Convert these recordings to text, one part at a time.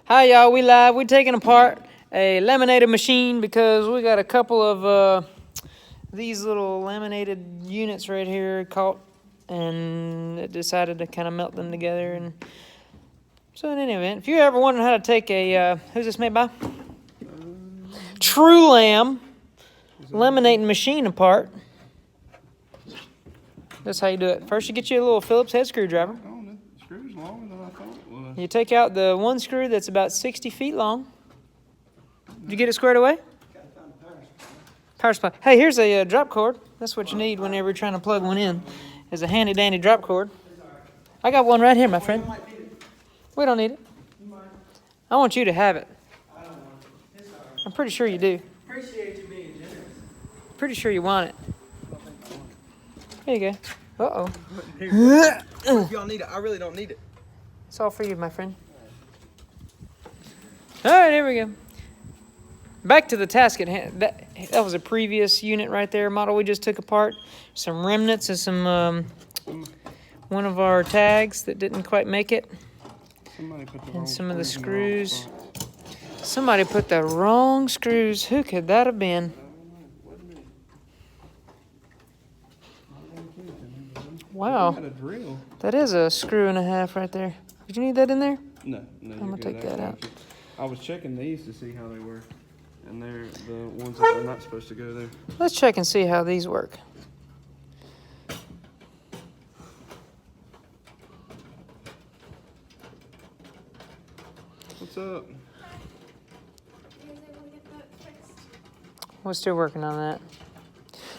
Hi y'all, we live. We're taking apart a laminator machine because we got a couple of these little laminated units right here caught, and it decided to kind of melt them together. And so in any event, if you ever wondering how to take a who's this made by? TruLam laminating machine apart. That's how you do it. First you get you a little Phillips head screwdriver. The screw's longer than I thought it was. You take out the one screw that's about 60 feet long. Did you get it squared away? Power supply. Hey, here's a drop cord. That's what you need whenever you're trying to plug one in, is a handy dandy drop cord. I got one right here, my friend. We don't need it. I want you to have it. I'm pretty sure you do. Appreciate you being generous. Pretty sure you want it. There you go. Uh-oh. If y'all need it, I really don't need it. It's all for you, my friend. All right, here we go. Back to the task at hand. That was a previous unit right there, model we just took apart. Some remnants of some one of our tags that didn't quite make it. And some of the screws. Somebody put the wrong screws. Who could that have been? Wow. That is a screw and a half right there. Did you need that in there? No. I'm gonna take that out. I was checking these to see how they were, and they're the ones that are not supposed to go there. Let's check and see how these work. What's up? We're still working on that.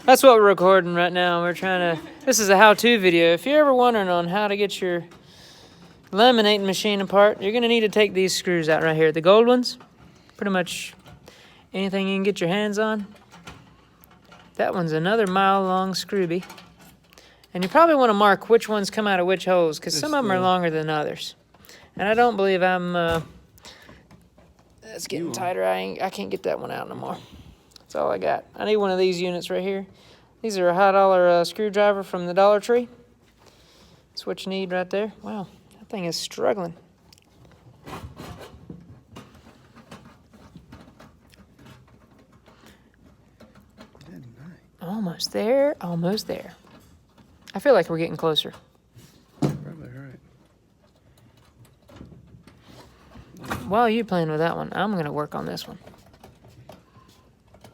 That's what we're recording right now. We're trying to, this is a how-to video. If you're ever wondering on how to get your laminating machine apart, you're gonna need to take these screws out right here. The gold ones, pretty much anything you can get your hands on. That one's another mile-long screwbie. And you probably wanna mark which ones come out of which holes, because some of them are longer than others. And I don't believe that's getting tighter. I can't get that one out no more. That's all I got. I need one of these units right here. These are a high dollar screwdriver from the Dollar Tree. That's what you need right there. Wow, that thing is struggling. Almost there, almost there. I feel like we're getting closer. Probably right. While you're playing with that one, I'm going to work on this one.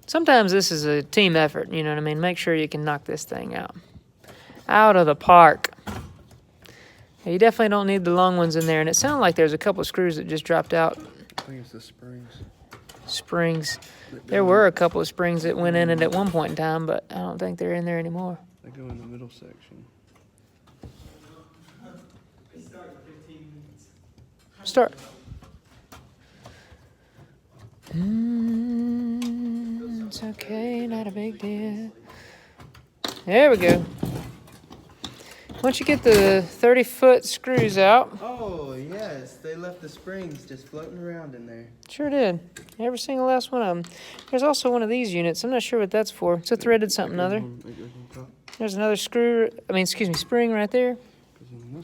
Sometimes this is a team effort, you know what I mean? Make sure you can knock this thing out. Out of the park. You definitely don't need the long ones in there. And it sounded like there's a couple of screws that just dropped out. I think it's the springs. Springs. There were a couple of springs that went in it at one point in time, but I don't think they're in there anymore. They go in the middle section. Start. It's okay, not a big deal. There we go. Once you get the 30-foot screws out. Oh, yes. They left the springs just floating around in there. Sure did. Every single last one of them. There's also one of these units. I'm not sure what that's for. It's a threaded something or other. There's another spring right there. You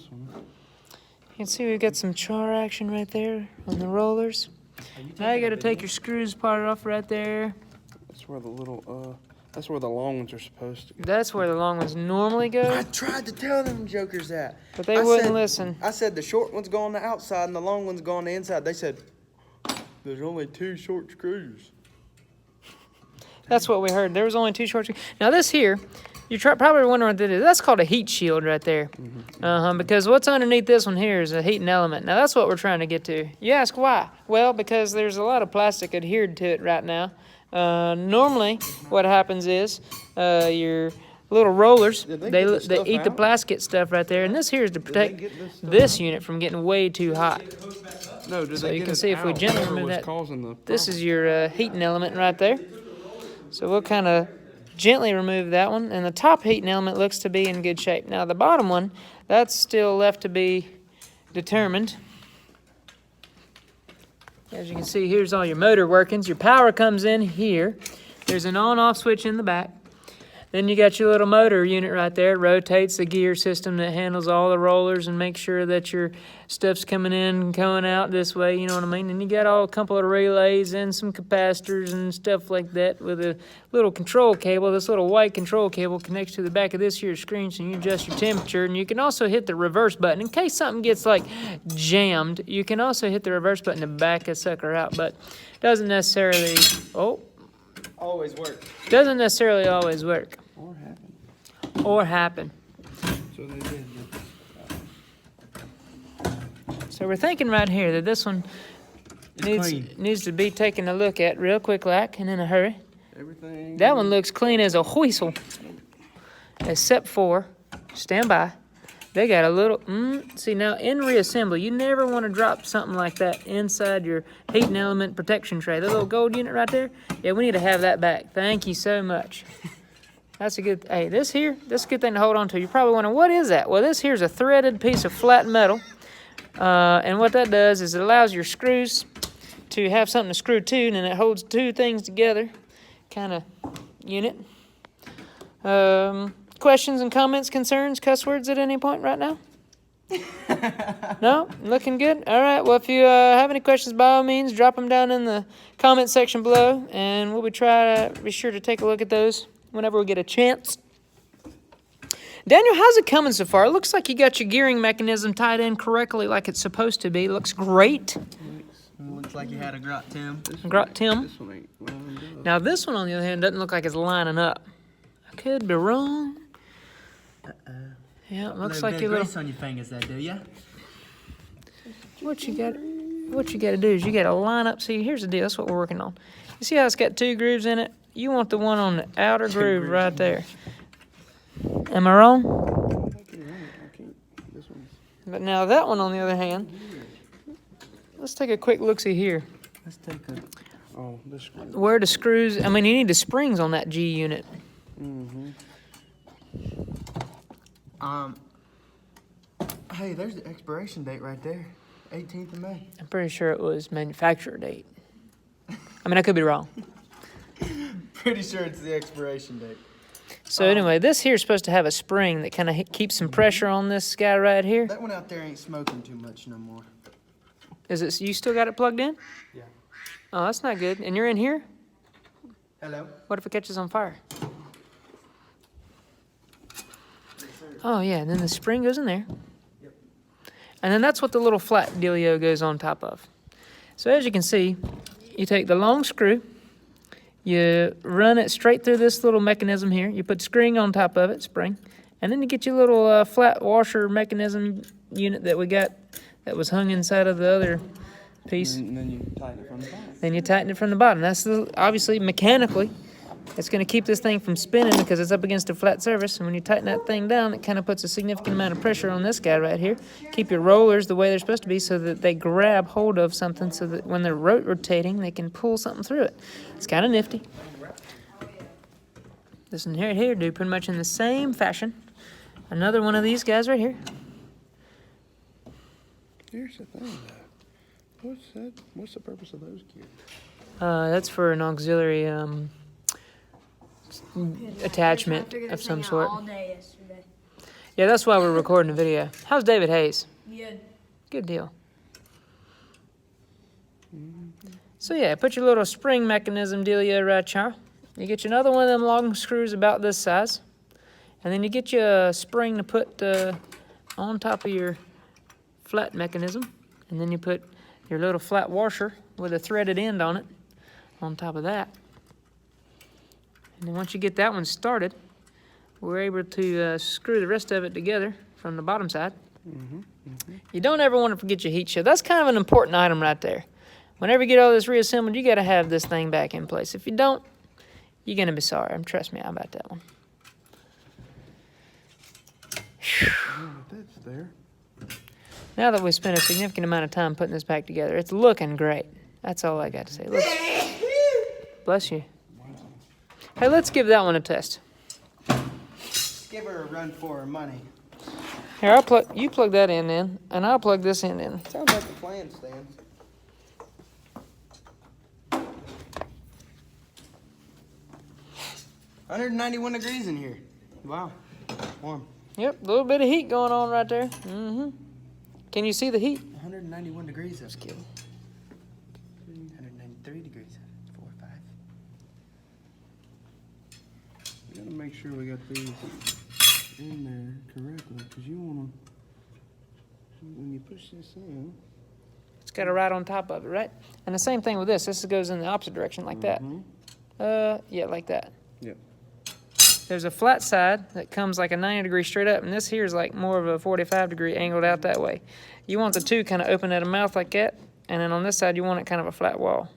can see we've got some char action right there on the rollers. Now you got to take your screws part off right there. That's where the little, that's where the long ones are supposed to go. That's where the long ones normally go. I tried to tell them jokers that. But they wouldn't listen. I said the short ones go on the outside and the long ones go on the inside. They said, there's only 2 short screws. That's what we heard. There was only 2 short screws. Now this here, you're probably wondering what that is. That's called a heat shield right there. Because what's underneath this one here is a heating element. Now that's what we're trying to get to. You ask why? Well, because there's a lot of plastic adhered to it right now. Normally, what happens is your little rollers, they eat the plastic stuff right there. And this here is to protect this unit from getting way too hot. No, So you can see if we gently remove that. This is your heating element right there. So we'll kind of gently remove that one, and the top heating element looks to be in good shape. Now the bottom one, that's still left to be determined. As you can see, here's all your motor workings. Your power comes in here. There's an on-off switch in the back. Then you got your little motor unit right there. It rotates the gear system that handles all the rollers and makes sure that your stuff's coming in and going out this way, you know what I mean? And you got a couple of relays and some capacitors and stuff like that with a little control cable. This little white control cable connects to the back of this here screen so you adjust your temperature. And you can also hit the reverse button. In case something gets like jammed, you can also hit the reverse button to back a sucker out, but doesn't necessarily, Always work. doesn't necessarily always work. Or happen. So they did. So we're thinking right here that this one needs to be taken a look at real quick like and in a hurry. Everything. That one looks clean as a whistle. Except for, stand by, they got a little, see now in reassembly, you never want to drop something like that inside your heating element protection tray. The little gold unit right there, yeah, we need to have that back. Thank you so much. That's a good, hey, this is a good thing to hold on to. You're probably wondering, what is that? Well, this here's a threaded piece of flat metal. And what that does is it allows your screws to have something to screw to, and it holds two things together, kind of unit. Questions and comments, concerns, cuss words at any point right now? No? Looking good? All right. Well, if you have any questions, by all means, drop them down in the comment section below, and we'll be sure to take a look at those whenever we get a chance. Daniel, how's it coming so far? It looks like you got your gearing mechanism tied in correctly like it's supposed to be. Looks great. Looks like you had a grot Tim. Grot Tim. This one ain't lined up. Now this one, on the other hand, doesn't look like it's lining up. I could be wrong. Yeah, it looks like your little. on your fingers there, do ya? What you got to do is you got to line up. See, here's the deal. That's what we're working on. You see how it's got two grooves in it? You want the one on the outer groove right there. Am I wrong? This one's. But now that one, on the other hand, let's take a quick look-see here. Let's take a. Oh, this screw. Where the screws, I mean, you need the springs on that G unit. Mm-hmm. Hey, there's the expiration date right there. 18th of May. I'm pretty sure it was manufacturer date. I mean, I could be wrong. Pretty sure it's the expiration date. So anyway, this here is supposed to have a spring that kind of keeps some pressure on this guy right here. That one out there ain't smoking too much no more. Is it? You still got it plugged in? Yeah. Oh, that's not good. And you're in here? Hello? What if it catches on fire? Oh yeah, and then the spring goes in there. Yep. And then that's what the little flat dealio goes on top of. So as you can see, you take the long screw, you run it straight through this little mechanism here. You put spring on top of it, spring. And then you get your little flat washer mechanism unit that we got that was hung inside of the other piece. And then you tighten it from the bottom. Then you tighten it from the bottom. That's obviously mechanically, it's going to keep this thing from spinning because it's up against a flat surface. And when you tighten that thing down, it kind of puts a significant amount of pressure on this guy right here. Keep your rollers the way they're supposed to be so that they grab hold of something so that when they're rotating, they can pull something through it. It's kind of nifty. This one here, do pretty much in the same fashion. Another one of these guys right here. Here's the thing, though. What's that? What's the purpose of those gears? That's for an auxiliary attachment of some sort. All day yesterday. Yeah, that's why we're recording a video. How's David Hayes? Good. Good deal. So yeah, put your little spring mechanism dealio right here. You get you another one of them long screws about this size. And then you get you a spring to put on top of your flat mechanism. And then you put your little flat washer with a threaded end on it on top of that. And then once you get that one started, we're able to screw the rest of it together from the bottom side. You don't ever want to forget your heat shield. That's kind of an important item right there. Whenever you get all this reassembled, you got to have this thing back in place. If you don't, you're going to be sorry. Trust me about that one. That's there. Now that we've spent a significant amount of time putting this back together, it's looking great. That's all I got to say. Bless you. Hey, let's give that one a test. Give her a run for her money. Here, you plug that in, and I'll plug this in. Sounds like a plan stand. 191 degrees in here. Wow. Warm. Yep, a little bit of heat going on right there. Mm-hmm. Can you see the heat? 191 degrees. That's good. 193 degrees. 4 or 5. We gotta make sure we got these in there correctly, because you wanna, when you push this in. It's got it right on top of it, right? And the same thing with this. This goes in the opposite direction like that. Yeah, like that. Yep. There's a flat side that comes like a 90 degree straight up, and this here is like more of a 45 degree angled out that way. You want the two kind of open at a mouth like that, and then on this side you want it kind of a flat wall.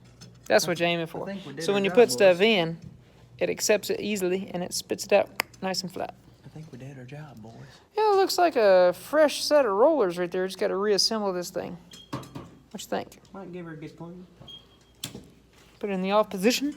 That's what you're aiming for. think we did So our when you job, put stuff boys. in, it accepts it easily and it spits it out nice and flat. I think we did our job, boys. Yeah, it looks like a fresh set of rollers right there. Just got to reassemble this thing. What you think? Might give her a good clean. Put it in the off position.